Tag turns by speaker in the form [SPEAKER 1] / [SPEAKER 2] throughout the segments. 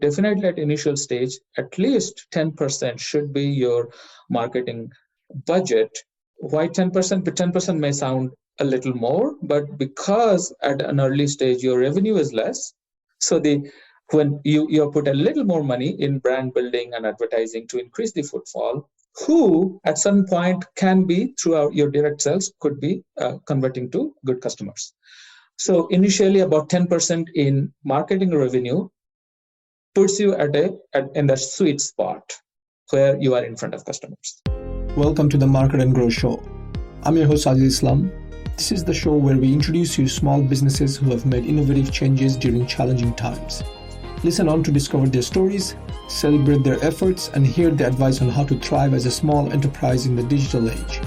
[SPEAKER 1] definitely at initial stage, at least 10% should be your marketing budget. Why 10%? But 10% may sound a little more, but because at an early stage your revenue is less, so when you put a little more money in brand building and advertising to increase the footfall, who at some point can be throughout your direct sales could be converting to good customers. So initially about 10% in marketing revenue puts you in the sweet spot where you are in front of customers.
[SPEAKER 2] Welcome to the Market and Grow Show. I'm your host, Aziz Islam. This is the show where we introduce you small businesses who have made innovative changes during challenging times. Listen on to discover their stories, celebrate their efforts, and hear their advice on how to thrive as a small enterprise in the digital age.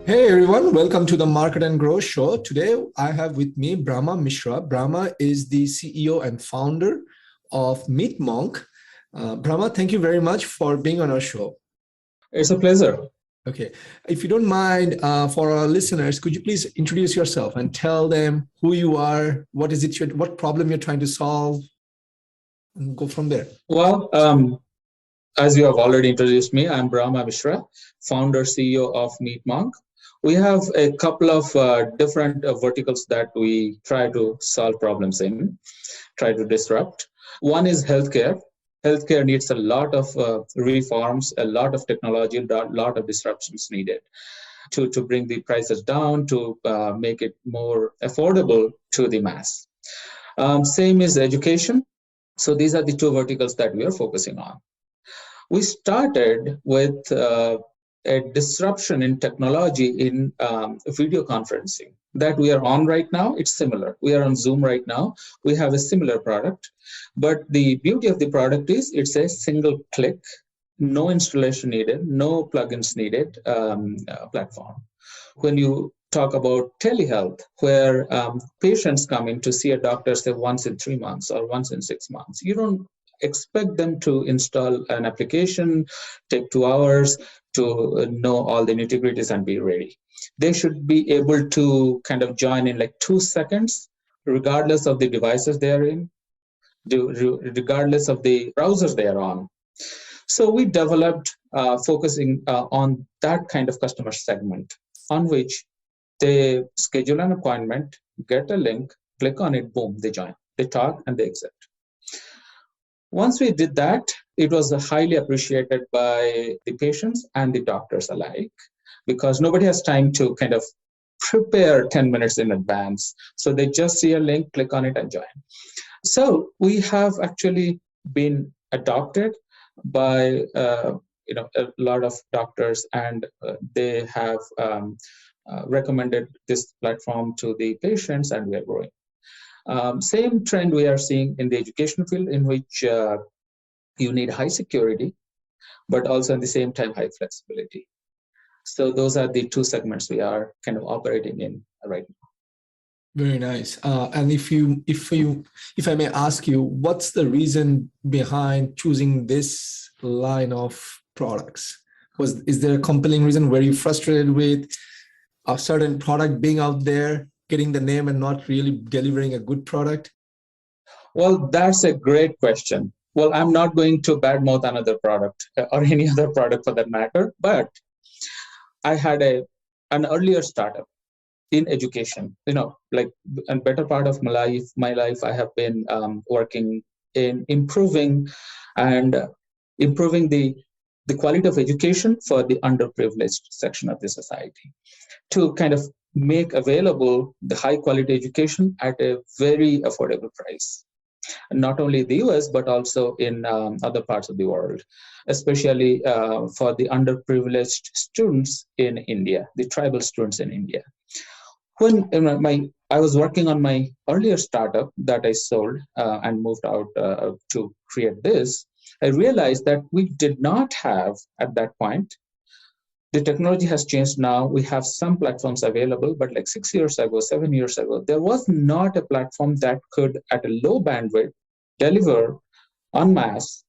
[SPEAKER 2] Hey everyone, welcome to the Market and Grow Show. Today I have with me Brahma Mishra. Brahma is the CEO and founder of MeetMonk. Brahma, thank you very much for being on our show.
[SPEAKER 1] It's a pleasure.
[SPEAKER 2] Okay. If you don't mind, for our listeners, could you please introduce yourself and tell them who you are, what problem you're trying to solve, and go from there?
[SPEAKER 1] Well, as you have already introduced me, I'm Brahma Mishra, founder, CEO of MeetMonk. We have a couple of different verticals that we try to solve problems in, try to disrupt. One is healthcare. Healthcare needs a lot of reforms, a lot of technology, a lot of disruptions needed to bring the prices down, to make it more affordable to the mass. Same is education. So these are the two verticals that we are focusing on. We started with a disruption in technology in video conferencing that we are on right now. It's similar. We are on Zoom right now. We have a similar product, but the beauty of the product is it's a single click, no installation needed, no plugins needed platform. When you talk about telehealth, where patients come in to see a doctor, say once in 3 months or once in 6 months, you don't expect them to install an application, take 2 hours to know all the nitty-gritties and be ready. They should be able to kind of join in like 2 seconds, regardless of the devices they are in, regardless of the browsers they are on. So we developed focusing on that kind of customer segment, on which they schedule an appointment, get a link, click on it, boom, they join, they talk, and they exit. Once we did that, it was highly appreciated by the patients and the doctors alike, because nobody has time to kind of prepare 10 minutes in advance. So they just see a link, click on it, and join. So we have actually been adopted by a lot of doctors, and they have recommended this platform to the patients, and we are growing. Same trend we are seeing in the education field, in which you need high security, but also at the same time high flexibility. So those are the two segments we are kind of operating in right now.
[SPEAKER 2] Very nice. And if I may ask you, what's the reason behind choosing this line of products? Is there a compelling reason? Were you frustrated with a certain product being out there, getting the name and not really delivering a good product?
[SPEAKER 1] Well, that's a great question. Well, I'm not going to badmouth another product or any other product for that matter, but I had an earlier startup in education. Like a better part of my life, I have been working in improving the quality of education for the underprivileged section of the society, to kind of make available the high quality education at a very affordable price. Not only in the US, but also in other parts of the world, especially for the underprivileged students in India, the tribal students in India. When I was working on my earlier startup that I sold and moved out to create this, I realized that we did not have at that point. The technology has changed now. We have some platforms available, but like 6 years ago, 7 years ago, there was not a platform that could, at a low bandwidth, deliver en masse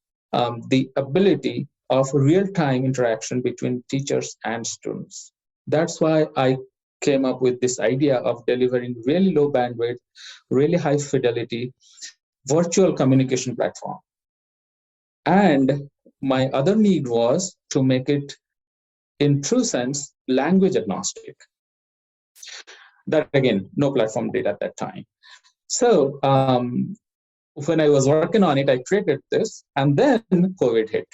[SPEAKER 1] the ability of real-time interaction between teachers and students. That's why I came up with this idea of delivering really low bandwidth, really high fidelity virtual communication platform. And my other need was to make it, in true sense, language agnostic. That again, no platform did at that time. So when I was working on it, I created this, and then COVID hit.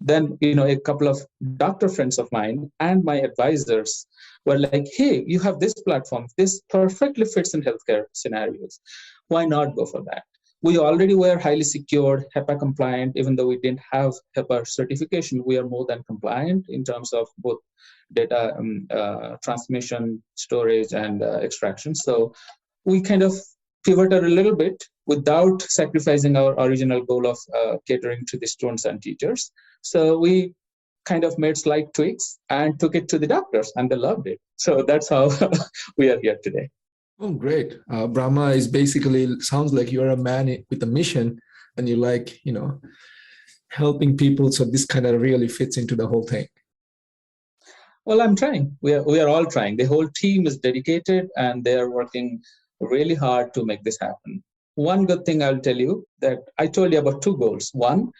[SPEAKER 1] Then, a couple of doctor friends of mine and my advisors were like, hey, you have this platform. This perfectly fits in healthcare scenarios. Why not go for that? We already were highly secured, HIPAA compliant. Even though we didn't have HIPAA certification, we are more than compliant in terms of both data transmission, storage, and extraction. So we kind of pivoted a little bit without sacrificing our original goal of catering to the students and teachers. So we kind of made slight tweaks and took it to the doctors, and they loved it. So that's how we are here today.
[SPEAKER 2] Oh, great. Brahma is basically, sounds like you're a man with a mission, and you like, helping people. So this kind of really fits into the whole thing.
[SPEAKER 1] Well, I'm trying. We are all trying. The whole team is dedicated, and they are working really hard to make this happen. One good thing I'll tell you, that I told you about two goals. One,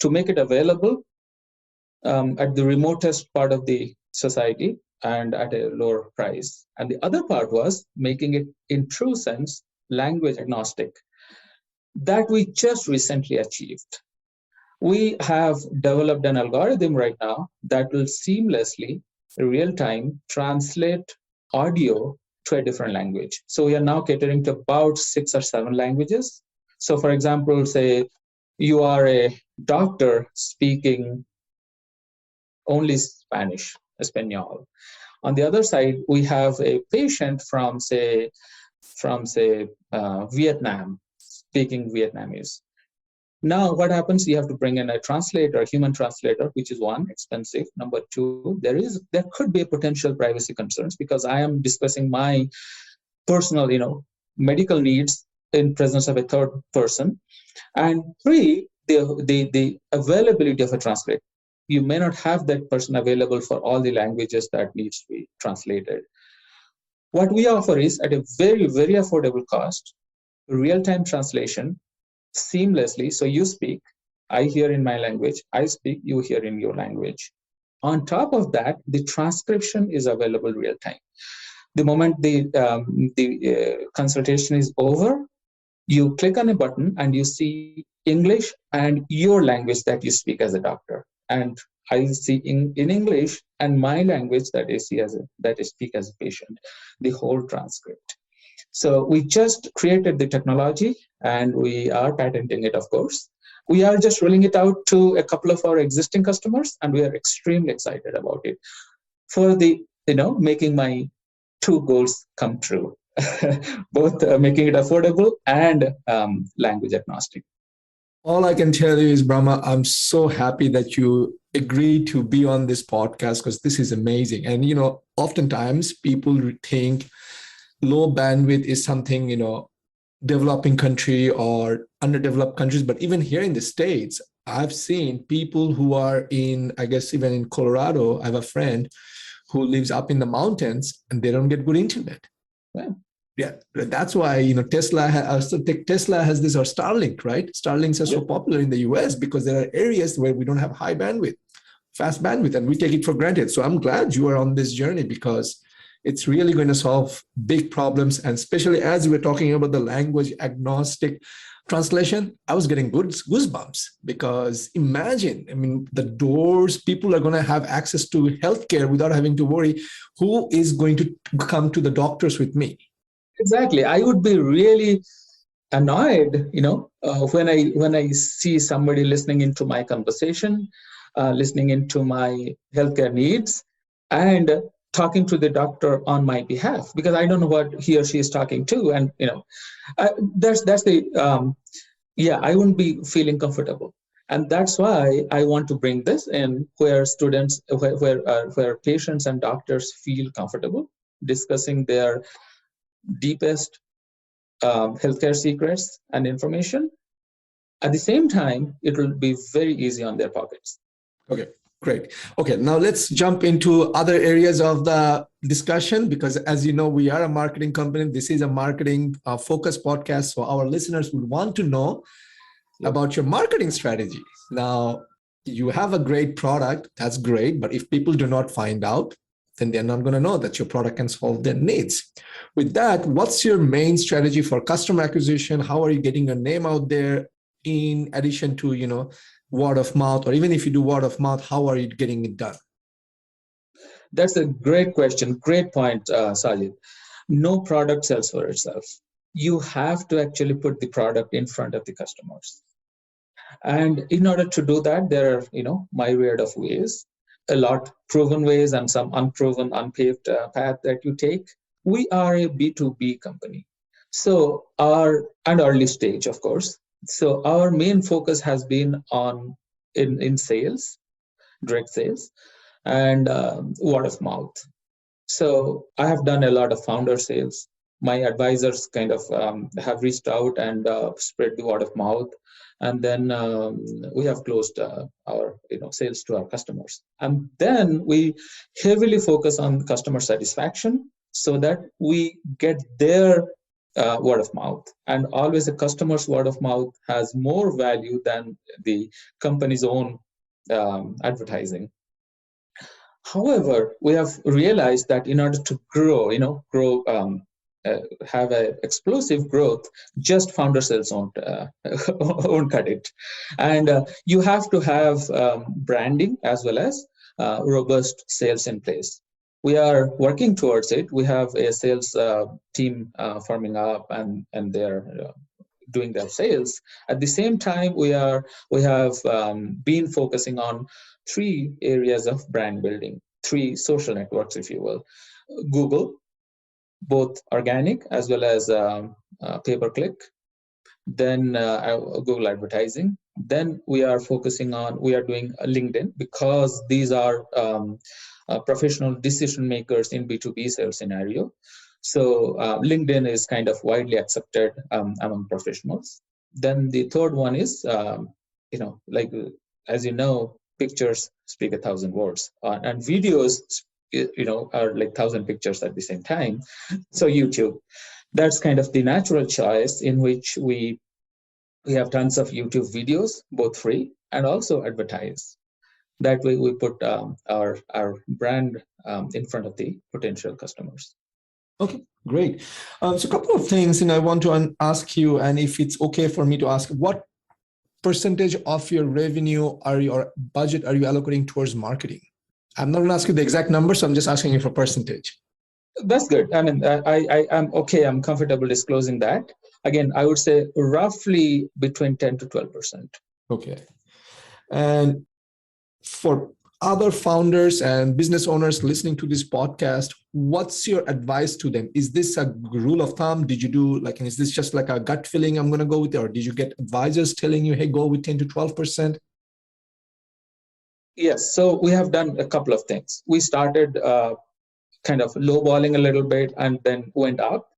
[SPEAKER 1] to make it available at the remotest part of the society and at a lower price. And the other part was making it, in true sense, language agnostic. That we just recently achieved. We have developed an algorithm right now that will seamlessly, real-time, translate audio to a different language. So we are now catering to about 6 or 7 languages. So for example, say you are a doctor speaking only Spanish, Espanol. On the other side, we have a patient from Vietnam, speaking Vietnamese. Now, what happens? You have to bring in a translator, human translator, which is one, expensive. Number two, there could be a potential privacy concerns because I am discussing my personal, medical needs in presence of a third person. And three, the availability of a translator. You may not have that person available for all the languages that needs to be translated. What we offer is, at a very, very affordable cost, real-time translation seamlessly. So you speak, I hear in my language, I speak, you hear in your language. On top of that, the transcription is available real-time. The moment the consultation is over, you click on a button and you see English and your language that you speak as a doctor. And I see in English and my language that I speak as a patient, the whole transcript. So we just created the technology and we are patenting it, of course. We are just rolling it out to a couple of our existing customers, and we are extremely excited about it for making my two goals come true, both making it affordable and language agnostic.
[SPEAKER 2] All I can tell you is, Brahma, I'm so happy that you agreed to be on this podcast because this is amazing. And, oftentimes people think low bandwidth is something, developing country or underdeveloped countries. But even here in the States, I've seen people who are even in Colorado. I have a friend who lives up in the mountains and they don't get good internet. Yeah, that's why Tesla has this, or Starlink, right? Starlinks are so popular in the US because there are areas where we don't have high bandwidth, fast bandwidth, and we take it for granted. So I'm glad you are on this journey because it's really going to solve big problems. And especially as we're talking about the language agnostic translation, I was getting goosebumps because imagine, the doors, people are going to have access to healthcare without having to worry who is going to come to the doctors with me.
[SPEAKER 1] Exactly. I would be really annoyed, when I see somebody listening into my conversation, listening into my healthcare needs, and talking to the doctor on my behalf, because I don't know what he or she is talking to, and I wouldn't be feeling comfortable, and that's why I want to bring this in where where patients and doctors feel comfortable discussing their deepest healthcare secrets and information. At the same time, it will be very easy on their pockets.
[SPEAKER 2] Okay. Great. Okay, now let's jump into other areas of the discussion because, as you know, we are a marketing company. This is a marketing focused podcast. So our listeners would want to know about your marketing strategy. Now, you have a great product. That's great. But if people do not find out, then they're not going to know that your product can solve their needs. With that, what's your main strategy for customer acquisition? How are you getting your name out there in addition to, word of mouth, or even if you do word of mouth, how are you getting it done?
[SPEAKER 1] That's a great question. Great point, Sajid. No product sells for itself. You have to actually put the product in front of the customers. And in order to do that, there are, myriad of ways, a lot proven ways and some unproven, unpaved path that you take. We are a B2B company. So and early stage, of course. So our main focus has been on in sales, direct sales, and word of mouth. So I have done a lot of founder sales. My advisors kind of have reached out and spread the word of mouth, and then we have closed our sales to our customers. And then we heavily focus on customer satisfaction so that we get their word of mouth. And always a customer's word of mouth has more value than the company's own advertising. However, we have realized that in order to grow, have an explosive growth, just founder sales won't cut it. And you have to have branding as well as robust sales in place. We are working towards it. We have a sales team forming up, and they're doing their sales. At the same time, we have been focusing on 3 areas of brand building, 3 social networks, if you will. Google, both organic as well as pay-per-click, then Google advertising. Then we are doing LinkedIn, because these are professional decision makers in B2B sales scenario. So LinkedIn is kind of widely accepted among professionals. Then the third one is, as you know, pictures speak 1,000 words, and videos, are like 1,000 pictures at the same time. So YouTube, that's kind of the natural choice in which we have tons of YouTube videos, both free and also advertise. That way, we put our brand in front of the potential customers.
[SPEAKER 2] Okay, great. So a couple of things, and I want to ask you, and if it's okay for me to ask, what percentage of your revenue or budget are you allocating towards marketing? I'm not going to ask you the exact number, so I'm just asking you for percentage.
[SPEAKER 1] That's good. I mean, I'm okay. I'm comfortable disclosing that. Again, I would say roughly between 10 to 12%.
[SPEAKER 2] Okay. And for other founders and business owners listening to this podcast, what's your advice to them? Is this a rule of thumb? Did you do is this just like a gut feeling I'm going to go with it? Or did you get advisors telling you, hey, go with 10 to 12%?
[SPEAKER 1] Yes. So we have done a couple of things. We started kind of lowballing a little bit and then went up,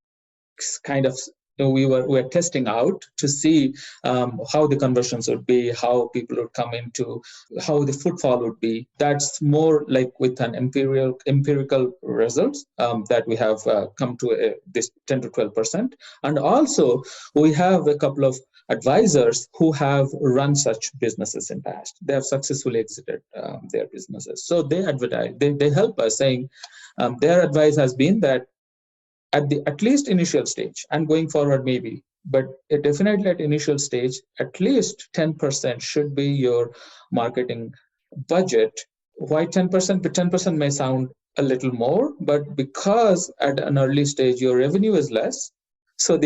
[SPEAKER 1] kind of. We were testing out to see how the conversions would be, how people would come into, how the footfall would be. That's more like with an empirical results that we have come to this 10 to 12%. And also we have a couple of advisors who have run such businesses in past. They have successfully exited their businesses. So they advertise, they help us, saying their advice has been that at least initial stage, and going forward maybe, but definitely at initial stage, at least 10% should be your marketing budget. Why 10%? But 10% may sound a little more, but because at an early stage your revenue is less, so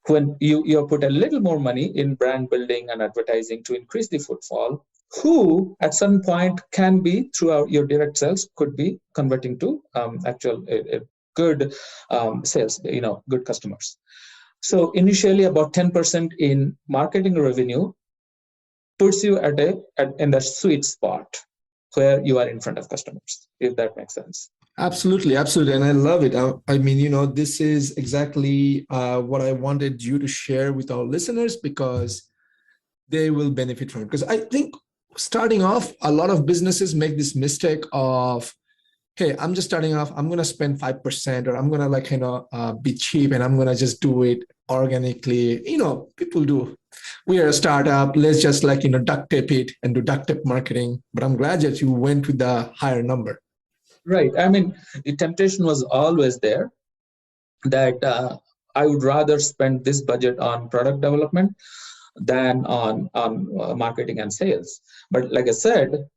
[SPEAKER 1] when you put a little more money in brand building and advertising to increase the footfall, who at some point can be throughout your direct sales could be converting to actual good sales, good customers. So initially about 10% in marketing revenue puts you in the sweet spot where you are in front of customers, if that makes sense.
[SPEAKER 2] Absolutely. And I love it. I mean, this is exactly what I wanted you to share with our listeners, because they will benefit from it. Because I think starting off, a lot of businesses make this mistake of, hey, I'm just starting off, I'm going to spend 5%, or I'm going to be cheap and I'm going to just do it organically. People do. We are a startup. Let's just duct tape it and do duct tape marketing. But I'm glad that you went with the higher number.
[SPEAKER 1] Right. I mean, the temptation was always there that I would rather spend this budget on product development than on marketing and sales. But like I said,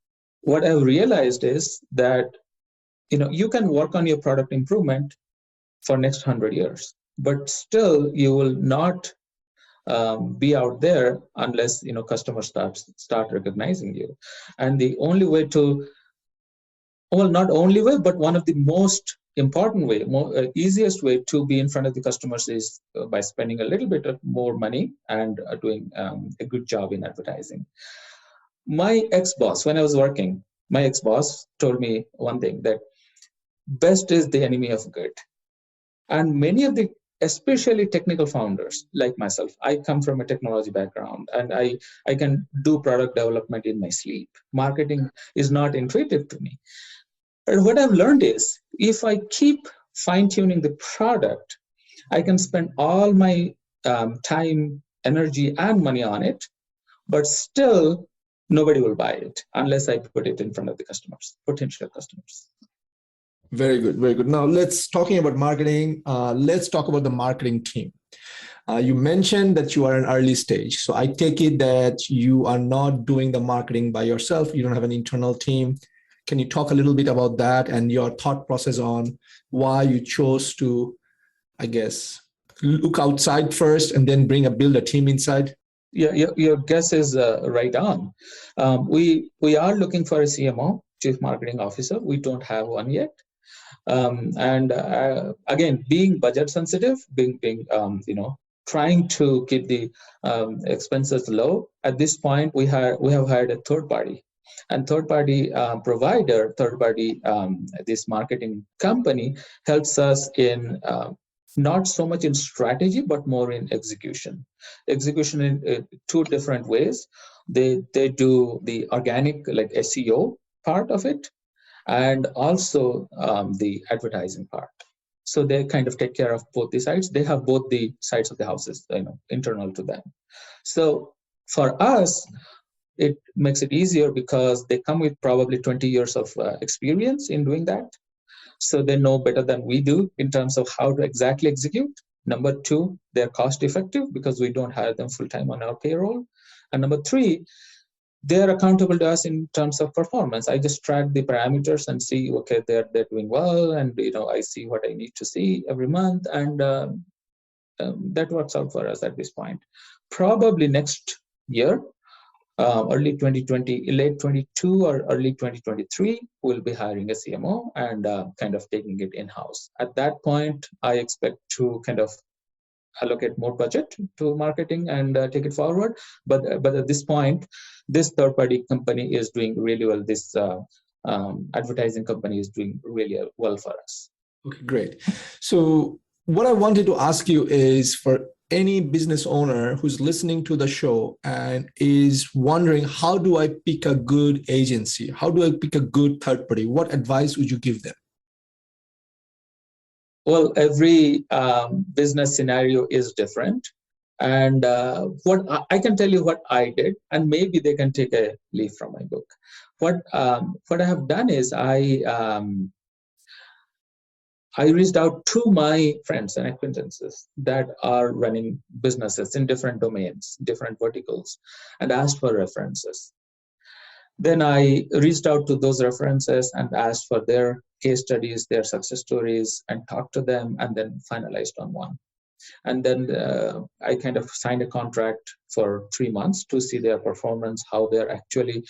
[SPEAKER 1] what I've realized is that you can work on your product improvement for next 100 years, but still you will not be out there unless customers start recognizing you. And the only way to, well, not only way, but one of the most important way, easiest way to be in front of the customers is by spending a little bit of more money and doing a good job in advertising. My ex-boss, when I was working, my ex-boss told me one thing, that best is the enemy of good. And many of the, especially technical founders like myself, I come from a technology background and I can do product development in my sleep. Marketing is not intuitive to me. And what I've learned is if I keep fine-tuning the product, I can spend all my time, energy, and money on it, but still nobody will buy it unless I put it in front of the customers, potential customers.
[SPEAKER 2] Very good, very good. Now talking about marketing, let's talk about the marketing team. You mentioned that you are an early stage. So I take it that you are not doing the marketing by yourself. You don't have an internal team. Can you talk a little bit about that and your thought process on why you chose to, I guess, look outside first and then build a team inside?
[SPEAKER 1] Yeah, your guess is right on. We are looking for a CMO, Chief Marketing Officer. We don't have one yet. And again, being budget sensitive, being trying to keep the expenses low. At this point, we have hired a third party, and third party provider, this marketing company helps us in not so much in strategy, but more in execution. Execution in two different ways. They do the organic, like SEO part of it, and also the advertising part. So they kind of take care of both the sides. They have both the sides of the houses, internal to them. So for us, it makes it easier because they come with probably 20 years of experience in doing that. So they know better than we do in terms of how to exactly execute. Number two, they're cost effective because we don't hire them full time on our payroll. And number three, they're accountable to us in terms of performance. I just track the parameters and see, okay, they're doing well, and I see what I need to see every month, and that works out for us at this point. Probably next year, early 2020, late 22 or early 2023, we'll be hiring a CMO and kind of taking it in-house. At that point, I expect to kind of allocate more budget to marketing and take it forward. But at this point, this third-party company is doing really well. This advertising company is doing really well for us.
[SPEAKER 2] Okay, great. So what I wanted to ask you is, for any business owner who's listening to the show and is wondering, how do I pick a good agency? How do I pick a good third party? What advice would you give them?
[SPEAKER 1] Well, every business scenario is different. And what I can tell you what I did, and maybe they can take a leaf from my book. What I have done is I reached out to my friends and acquaintances that are running businesses in different domains, different verticals, and asked for references. Then I reached out to those references and asked for their case studies, their success stories, and talked to them, and then finalized on one. And then I kind of signed a contract for 3 months to see their performance, how they're actually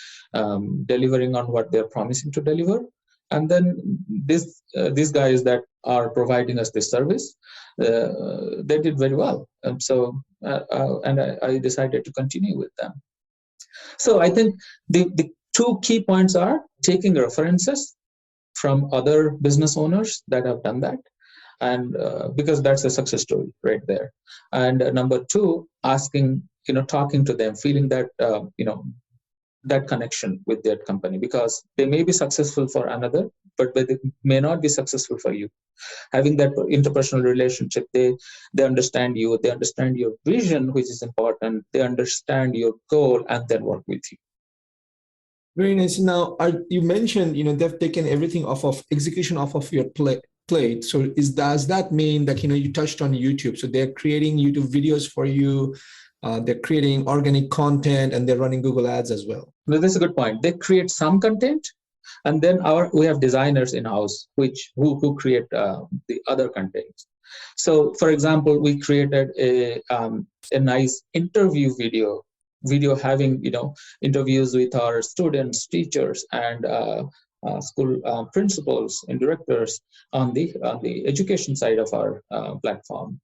[SPEAKER 1] delivering on what they're promising to deliver. And then these guys that are providing us this service, they did very well. And so I decided to continue with them. So I think the two key points are taking references from other business owners that have done that, and because that's a success story right there. And number two, asking, talking to them, feeling that that connection with that company, because they may be successful for another, but they may not be successful for you. Having that interpersonal relationship, they understand you, they understand your vision, which is important, they understand your goal, and then work with you.
[SPEAKER 2] Very nice. Now, you mentioned, they've taken everything off of execution off of your plate. So does that mean that, you touched on YouTube? So they're creating YouTube videos for you, they're creating organic content, and they're running Google Ads as well.
[SPEAKER 1] Well, that's a good point. They create some content, and then we have designers in-house who create the other content. So, for example, we created a nice interview video having interviews with our students, teachers, and school principals and directors on the education side of our platform,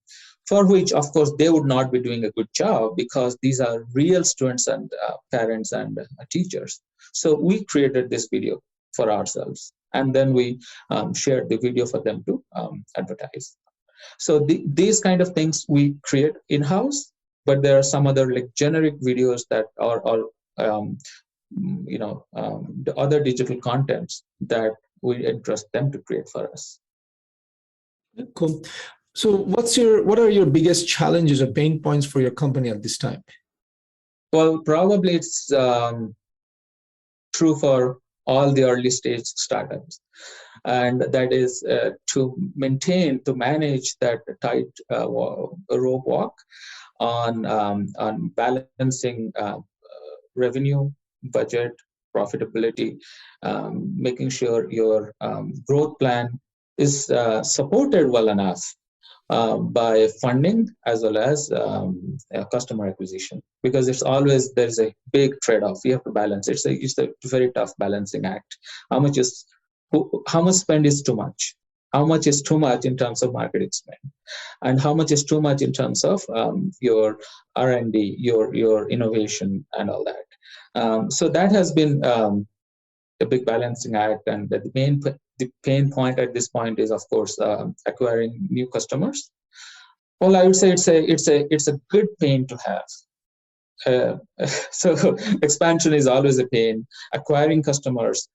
[SPEAKER 1] for which, of course, they would not be doing a good job because these are real students and parents and teachers. So we created this video for ourselves, and then we shared the video for them to advertise. So these kind of things we create in-house, but there are some other like generic videos that are the other digital contents that we entrust them to create for us.
[SPEAKER 2] Cool. So what are your biggest challenges or pain points for your company at this time?
[SPEAKER 1] Well, probably it's true for all the early stage startups, and that is to manage that tight rope walk on balancing revenue, budget, profitability, making sure your growth plan is supported well enough by funding as well as customer acquisition, because there's a big trade-off. You have to balance. It's a very tough balancing act. How much spend is too much? How much is too much in terms of marketing spend, and how much is too much in terms of your R&D, your innovation, and all that. So that has been a big balancing act, and the pain point at this point is, of course, acquiring new customers. Well, I would say it's a good pain to have. So expansion is always a pain. Acquiring customers,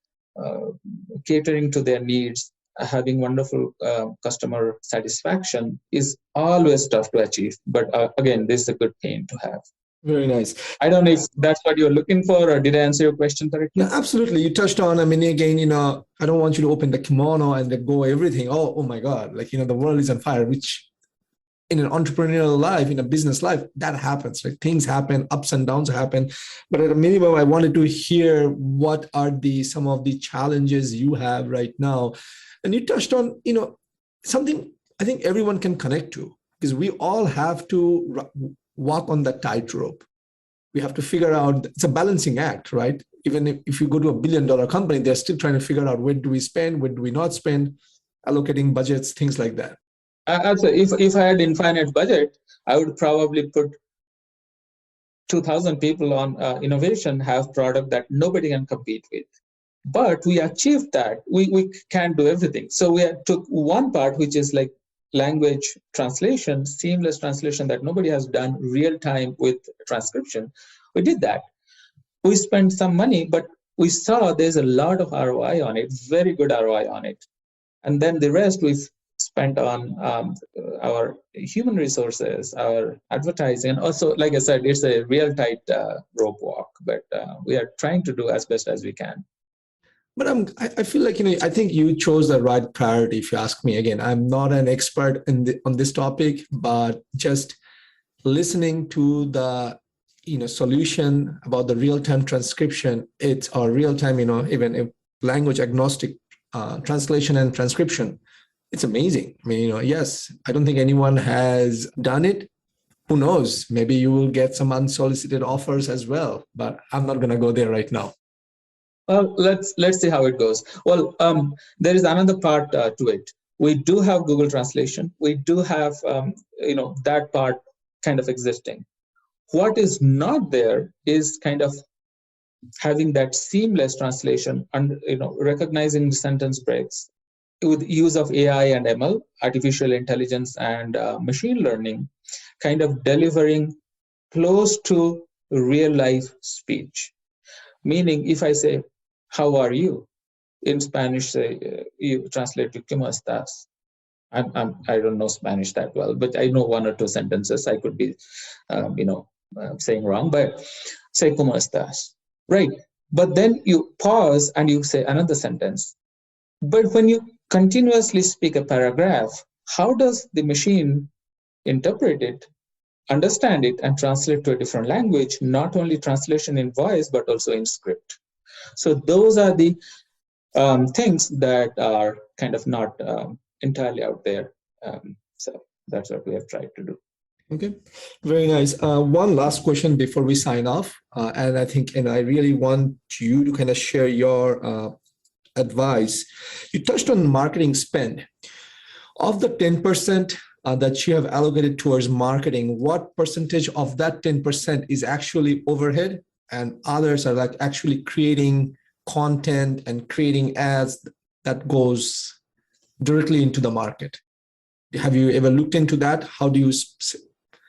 [SPEAKER 1] catering to their needs, having wonderful customer satisfaction is always tough to achieve. But again, this is a good pain to have.
[SPEAKER 2] Very nice.
[SPEAKER 1] I don't know if that's what you're looking for, or did I answer your question correctly?
[SPEAKER 2] No, absolutely. You touched on, again, I don't want you to open the kimono and then go everything. Oh my God, the world is on fire, which in an entrepreneurial life, in a business life, that happens. Like things happen, ups and downs happen. But at a minimum, I wanted to hear what are some of the challenges you have right now. And you touched on, something I think everyone can connect to, because we all have to walk on that tightrope. We have to figure out, it's a balancing act, right? Even if you go to $1 billion company, they're still trying to figure out, where do we spend, where do we not spend, allocating budgets, things like that.
[SPEAKER 1] Also, if I had infinite budget, I would probably put 2,000 people on innovation, have product that nobody can compete with. But we achieved that. We can't do everything. So we took one part, which is like language translation, seamless translation that nobody has done real time with transcription. We did that. We spent some money, but we saw there's a lot of ROI on it, very good ROI on it. And then the rest we've spent on our human resources, our advertising. And also, like I said, it's a real tight rope walk, but we are trying to do as best as we can.
[SPEAKER 2] But I feel like, I think you chose the right priority, if you ask me. Again, I'm not an expert on this topic, but just listening to the solution about the real-time transcription, or real-time, even a language agnostic translation and transcription, it's amazing. Yes, I don't think anyone has done it. Who knows? Maybe you will get some unsolicited offers as well, but I'm not going to go there right now.
[SPEAKER 1] Well, let's see how it goes. Well, there is another part to it. We do have Google Translation. We do have that part kind of existing. What is not there is kind of having that seamless translation and recognizing the sentence breaks with use of AI and ML, artificial intelligence and machine learning, kind of delivering close to real life speech. Meaning, if I say, how are you? In Spanish, say, you translate to ¿Cómo estás? I don't know Spanish that well, but I know one or two sentences. I could be, saying wrong, but say ¿Cómo estás? Right. But then you pause and you say another sentence. But when you continuously speak a paragraph, how does the machine interpret it, understand it, and translate to a different language? Not only translation in voice, but also in script. So those are the things that are kind of not entirely out there. So that's what we have tried to do.
[SPEAKER 2] Okay, very nice. One last question before we sign off, and I really want you to kind of share your advice. You touched on marketing spend. Of the 10% that you have allocated towards marketing, what percentage of that 10% is actually overhead, and others are like actually creating content and creating ads that goes directly into the market? Have you ever looked into that? How do you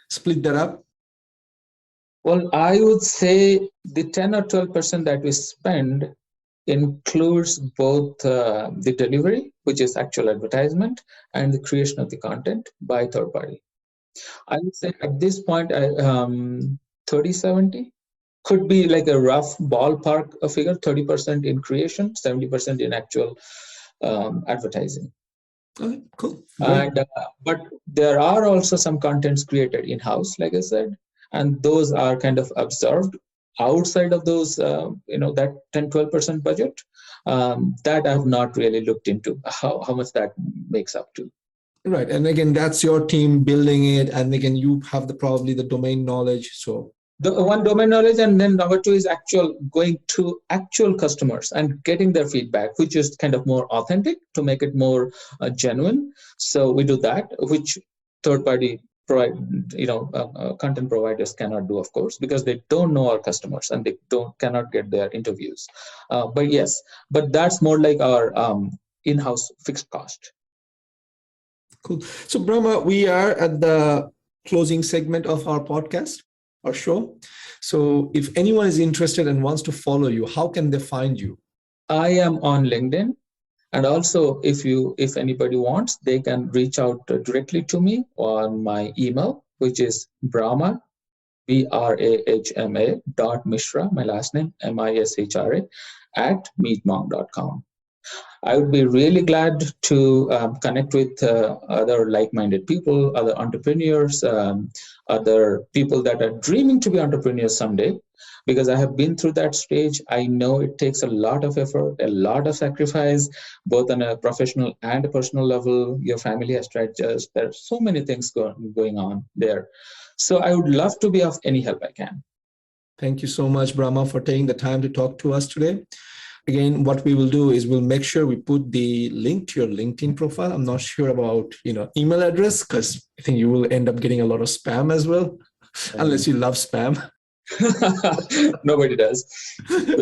[SPEAKER 2] split that up?
[SPEAKER 1] Well, I would say the 10 or 12% that we spend includes both the delivery, which is actual advertisement, and the creation of the content by third party. I would say at this point, 30-70 could be like a rough ballpark figure, 30% in creation, 70% in actual advertising.
[SPEAKER 2] Okay, cool.
[SPEAKER 1] And but there are also some contents created in-house, like I said, and those are kind of observed outside of those, that 10-12% budget. That I've not really looked into how much that makes up to.
[SPEAKER 2] Right, and again, that's your team building it, and again, you have probably the domain knowledge. So
[SPEAKER 1] the one, domain knowledge, and then number two is going to actual customers and getting their feedback, which is kind of more authentic to make it more genuine. So we do that, which third party content providers cannot do, of course, because they don't know our customers and they cannot get their interviews. But that's more like our in-house fixed cost.
[SPEAKER 2] Cool. So Brahma, we are at the closing segment of our podcast, our show. So if anyone is interested and wants to follow you, how can they find you?
[SPEAKER 1] I am on LinkedIn. And also, if anybody wants, they can reach out directly to me on my email, which is Brahma, BRAHMA .Mishra, my last name, MISHRA, @meetmonk.com. I would be really glad to connect with other like-minded people, other entrepreneurs, other people that are dreaming to be entrepreneurs someday, because I have been through that stage. I know it takes a lot of effort, a lot of sacrifice, both on a professional and a personal level. Your family has to adjust. There are so many things going on there. So I would love to be of any help I can.
[SPEAKER 2] Thank you so much, Brahma, for taking the time to talk to us today. Again, what we will do is we'll make sure we put the link to your LinkedIn profile. I'm not sure about email address, because I think you will end up getting a lot of spam as well, unless you love spam.
[SPEAKER 1] Nobody does.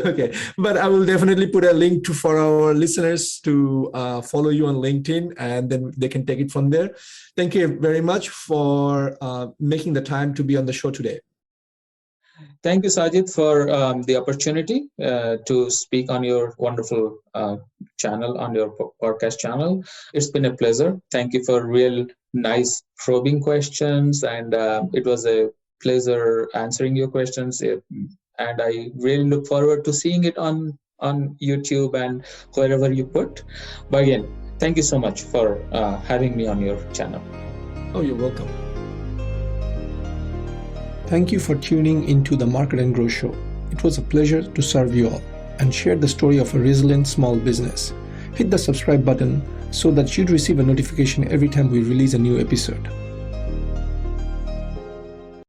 [SPEAKER 2] Okay, but I will definitely put a link for our listeners to follow you on LinkedIn, and then they can take it from there. Thank you very much for making the time to be on the show today.
[SPEAKER 1] Thank you, Sajid, for the opportunity to speak on your wonderful channel, on your podcast channel. It's been a pleasure. Thank you for real nice probing questions, and it was a pleasure answering your questions. And I really look forward to seeing it on YouTube and wherever you put. But again, thank you so much for having me on your channel.
[SPEAKER 2] Oh, you're welcome. Thank you for tuning into the Market and Grow Show. It was a pleasure to serve you all and share the story of a resilient small business. Hit the subscribe button so that you'd receive a notification every time we release a new episode.